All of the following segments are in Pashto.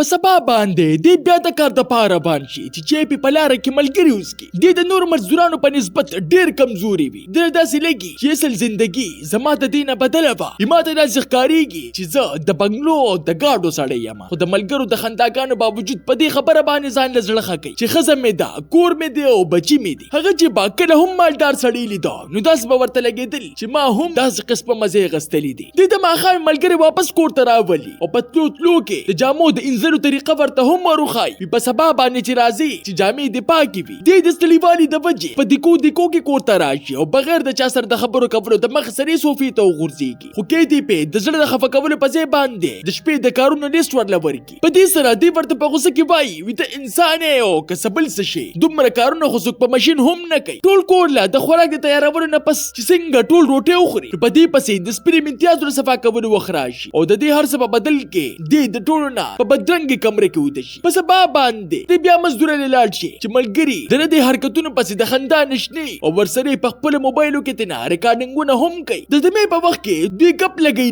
په سبا باندې دی بیا د کار د پاره بان شي چې په لاره کې ملګری وسکي د نور مزدورانو په نسبت ډیر کمزوري وي د داسې لګي چې اصل زندگی زما د دینه بدله وه ما ته داسې ښکارېږي چې زه د بنګلو او د ګاډو سړی یم خو د ملګرو د خنداګانو باوجود په دې خبره باندې ځان له زړه ښه کوي چې ښځه مې ده کور مې دی او بچي مې دي هغه چې با کله هم مالدار سړی لیده نو داسې به ورته لګېدل چې ما هم داسې قسمه مزې اخیستلې دي د ده ماښام ملګري واپس کور ته راولي او په تلو تلو کې د جامو د انځلو طریقه ورته هم وروښایي په سبا باندې چې راځي چې جامې دې پاکې وي دی د ستړیوالي د وجې په دیکو کې کور ته راشي او بغیر د چا سره د خبرو کولو د مخ سرې صوفې ته وغورځېږي خو کې دی د زړه د خفه کولو په ځای باندې د شپې د کارونو لیست ورله ورکړي په دې سره دی ورته په غوسه کې وایي وي ته انسان یې او که څه بل څه شی دومره کارونه خو څوک په ماشین هم نه کوي ټول کور له د خوراک د تیارولو نه پس چې څنګه ټول روټۍ وخوري په دې پسې د سپرې امتیازو صفا کولو وخت راشي او د دې هر څه په بدل کې دی د ټولو نه په بدرنګې کمرې کې ویده شي په سبا باندې دی بیا مزدوره لاړ شي چې ملګري د نه دې حرکتونو پسې د خندا نشني او ورسره په خپل موبایلو کې تینا ریکارډینګونه هم کوي د دمې په وخت کې دوی ګپ لګي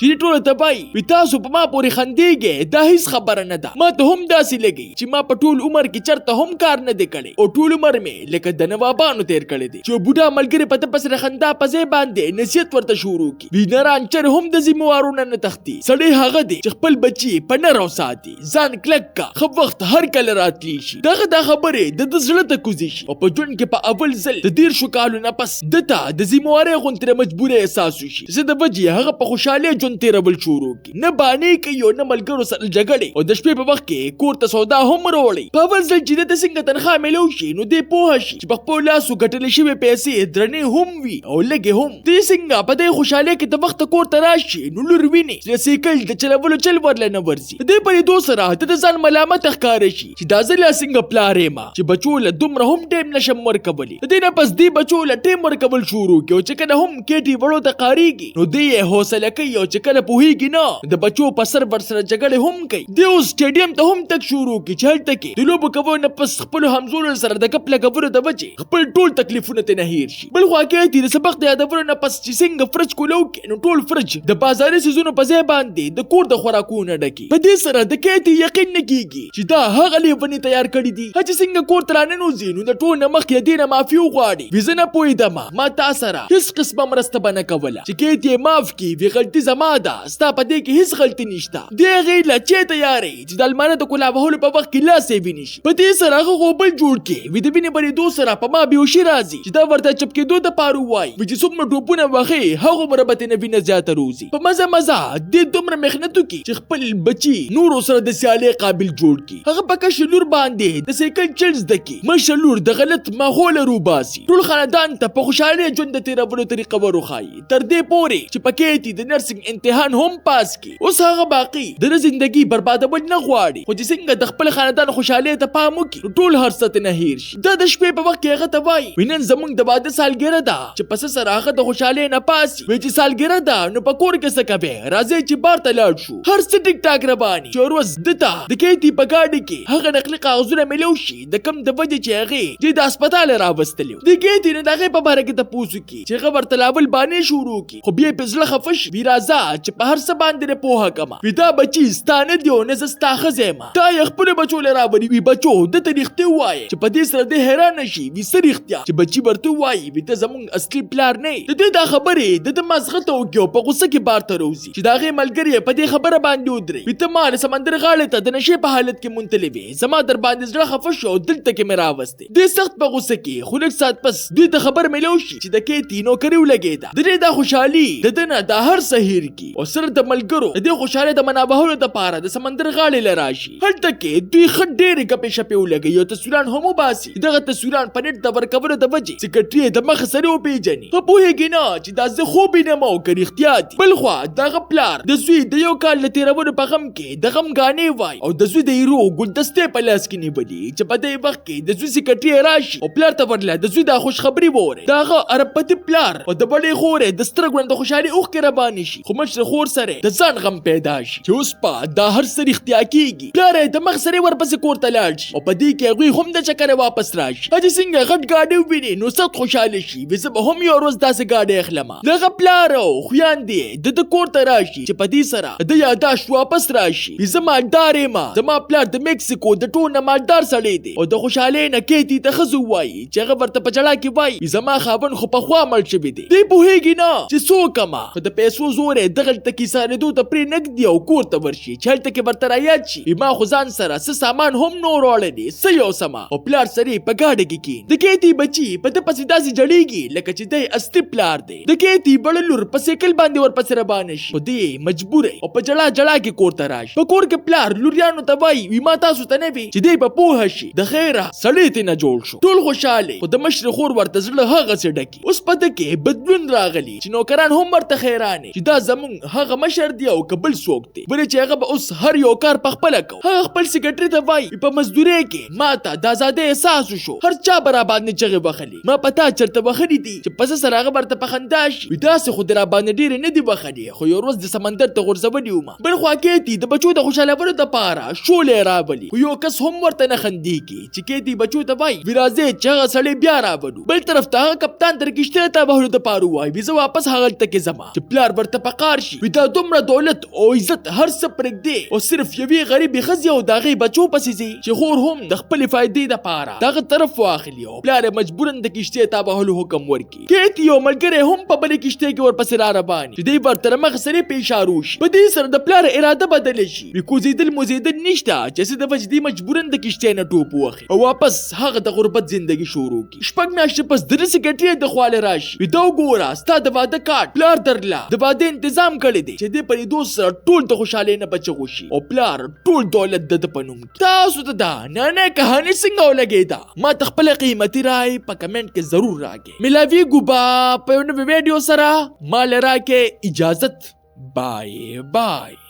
چې ټول ته وایي تاسو په ما پورې خندېږئ دا هیڅ خبره نه ده ما ته هم داسې لګي چې ما په ټول عمر کې چرته هم کار نه دی کړی او ټول عمر مې لکه د نوابانو تیر کړی دی چې بوډا ملګري په ده پسې د خندا په ځای باندې نصیحت ورته شروع کړي وینران چر هم د ذموارونه نه تښتي سړی هغه دی چې خپل بچي په نرو ساتي ځان کلک کا ښه وخت هر کله راتلی شي دغه دا خبرې د زړه ته کوزي شي او په ژوند کې په اول ځل د 13 کالو نه پس دته د ذموارۍ غوندې مجبورۍ احساس وشي زه د وجې هغه په خوشحالۍ ژوند تېرول شروع کړي نه بانې کوي او نه ملګرو سره جګړې او د شپې په وخت کې کور ته سودا هم راوړي په اول ځل چې دته څنګه تنخوا میلو شي نو دی پوه شي چې په خپلو لاسو ګټلې شوې پیسې درنې هم وي او لږې هم دی څنګه په دې خوشحالۍ کې د وخته کور ته راشي نو لور ویني چې سیکل د چلولو چل ورله نه ورځي د دې په لیدو سره د ځان ملامت ښکاره شي چې دا زه لا څنګه پلار یم چې بچو له دومره هم ټیم نشم ورکولی د دې نه پس دی بچو له ټیم ورکول شروع کړي او چې کله هم کېټې وړو ته قارېږي نو دی یې حوصله کوي او چې کله پوهېږي نه د بچو په سر ورسره جګړې هم کوي دی اوس سټیډیم ته هم تګ شروع کړي چې هلته کې د لوبو کولو نه پس خپلو همزولو سره د ګپ لګولو د وجې خپل ټول تکلیفونه ترې نه هېر شي بل خوا کېټې د سبق د یادولو نه پس چې څنګه فرج کولو کې نو ټول فرج د بازاري څیزونو په ځای باندې د کور د خوراکونو ډکي په دې سره د کېټې یقین نه کېږي چې دا هغه لیونې تیار کړي دي چې څنګه کور ته راننوځي نو د ټول نه مخکې دې نه معافي وغواړي وي زه نه پوهېدمه ما تا سره هېڅ قسمه مرسته به نه کوله چې کېټې یې معاف کړي وي غلطي زما ده ستا په دې کې هېڅ غلطي نشته دې هغې له چی تیارې چې د المانه د کلا وهلو په وخت کې لاس یې ویني شي په دې سره هغه خو بل جوړ کړي وي د وینې بهېدو سره په ما بېهوشي راځي چې دا ورته چپ کېدو دپاره ووایي وي چې څومره ټوپونه وهې هغومره به ترې نه وینه زیاته روځي په مزه دې دومره محنت وکړي چې خپل بچي نورو سره د سیالۍ قابل جوړ کړي هغه په کشر لور باندې د سایکل چل زده کړي مشر لور د غلط ماحوله روباسي ټول خاندان ته په خوشحالۍ ژوند د تېرولو طریقه وروښایي تر دې پورې چې په کېټې د نرسنګ امتحان هم پاس کړي اوس هغه باقي د زندګي بربادول نه غواړي خو چې څنګه د خپل خاندان خوشحالۍ ته پام وکړي نو ټول هر څه ترې نه هېر شي دا د شپې په وخت کې هغه ته وایي نن زموږ د واده سالګرده ده چې پس سره هغه د خوشحالۍ نه پاس وي چې سالګرده ده نو په کور کې څه کوې راځئ چې بار ته لاړ شو هر څه ټیک ټاک رباني چې هر ورځ دته د کېټې په ګاډي کې هغه نقلي کاغذونه میلو شي د کم د وجې چې هغې چې د هسپتال راوستلي د کېټې نه د هغې په باره کې تپوس وکړي چې هغه ورته لاول بانې شروع کړي خو بیا یې په زړه خفه شي وي راځه چې په هر څه باندې نه پوهه کړمه وي دا بچي ستا نه دي او نه زه ستا ښځه یم تا یې خپلو بچو له راولي وي بچو دته رښتیا ووایې چې په دې سره دی حیرانه شي وي څه رښتیا چې بچي ورته ووایي وي ته زموږ اصلي پلار نه د دې دا خبرې د ده مازغه ته وکړي او په غوسه کې بار ته روځي چې د هغې ملګري په دې خبره باندې ودرې وي ته ما د سمندر غاړې ته د نشې په حالت کې منتلې وې زما در باندې زړه خفه شو او دلته کې مې راوستې دې سخت په غوسه کې خو لږ ساعت پس دوی ته خبر میلو شي چې د کېټې نوکري ولګېده د دې دا خوشحالي د ده نه دا هر څه هېر کړي او سره د ملګرو د دې خوشحالۍ د منابهولو دپاره د سمندر غاړې له راشي هلته کې دوی ښه ډېرې ګپې شپې ولګوي او تصویران هم وباسي دغه تصویران په نیټ د ورکولو د وجې سکرټري یې د مخه سره وپېژني په پوهېږي نه چې دا زه خوب یې نم او که رښتیا دي بل خوا دغه پلار د زوی د یو کال له تېرولو په غم کې د غم ګانې وایي او د زوی د ایرو ګلدستې په لاس کې نیولي چې په دې وخت کې د زوی سکرټري راشي او پلار ته ورله د زوی دا خوشخبري ووري د هغه عربپتي پلار او د بلې خورې د سترګو نه د خوشحالۍ اوښکې رابانې شي خو مشر خور سره د ځان غم پیدا شي چې اوس په دا هر څه رښتیا کېږي پلار یې د مخ سره ورپسې کور ته لاړ شي او په دې کې هغوی هم د چکرې واپس راشي چې څنګه غټ ګاډی وویني نو سخت خوشحاله شي وي زه به هم یو ورځ داسې ګاډی اخلمه دغه پلار او خویندې د کور ته راشي چې په دې سره د یاداشت واپس راشي وي زه مالدار یم. زما پلار د میکسیکو د ټول نه مالدار سړی دی او د خوشحالۍ نه کیتی ته ښځو وایي چې هغه ورته په جړا کې وایي زما خاوند خو پخوا مړ شوی دی. دی پوهېږي نه چې څوک یم، خو د پیسو زور یې دغلته کیسانېدو ته پرېنږدي او کور ته ورشي چې هلته کې ورته رایاد شي. ما خو ځان سره څه سامان هم نور وړلی څه یو سمه او پلار سره په ګاډه کې کېن. د کیتي بچي په ده پسې داسې جړېږي لکه چې دی اصلي پلار دی. د کیتي بړه لور په سایکل باندې ورپسې روانه شي خو دی مجبوره او په جړا جړا کې کور ته راشي. په کور کې پلار لوریانو ته وایي وي ما تاسو ته نه وي چې دی به پوهه شي. د خیره سړی ترې نه جوړ شو. ټول خوشحاله خو د مشر خور ورته زړه هغسې ډکي. اوس په ده کې بدلون راغلی چې نوکران هم ورته حیران چې دا زمونږ هغه مشر دی او که بل څوک دی. ولې چې هغه به اوس هر یو کار په خپله کوو. هغه خپل سکرټري ته وایي په مزدورۍ کې ما ته د ازادۍ احساس وشو. هر چا به راباندې چغې وهلې. ما په تا چېرته وهلي دي چې په څه سره هغه ورته په خندا شي. وي داسې خو د راباندې ډېرې نه دي وهلې خو یو ورځ د سمندر ته غورځولي ومه. بل خوا کیتي د بچو د خوشحالولو دپاره شولې راولي خو یو کس هم ورته نه خندېږي چې کیتي بچو ته وایي وي راځئ چې هغه سړی بیا راولو. بل طرف ته هغه کپتان تر کښتۍ ته وهلو دپاره ووایي وي زه واپس هغلته کې ځمه چې پلار ورته په قار شي. وي دا دومره دولت او عزت هر څه پرېږدې او صرف یوې غریبې ښځې او د هغې بچو پسې ځي چې خور هم د خپلې فایدې دپاره د هغه طرف واخلي او پلار یې مجبوراً د کښتۍ ته وهلو حکم ورکړي. کیتي یو ملګری هم په بلې کښتۍ کې ورپسې را روان چې دی ورته مخ سرې په اشارو شي. په دې سره د پلار اراده بدله شي. وي کوزېدل موزېدل نشته چې څه د وجې دی مجبوراً د کښتۍ نه ټوپ ووهي او واپس هغه د غربت زندګي شروع کړي. 6 میاشتې پس د ده سکرټري د خواله راشي. وي دا وګوره ستا د واده کارت پلار درله د واده انتظام کړی دی چې دې په لیدو سره ټول د خوشحالۍ نه بچغو شي او پلار ټول دولت د ده په نوم کړي. تاسو ته دا نانه کهاني څنګه ولګېده؟ ما ته خپله قیمتي رای په کمنټ کې ضرور راکړئ. ملاویږو به په یو نوي ویډیو سره. ما له راکړئ اجازت. بای بای.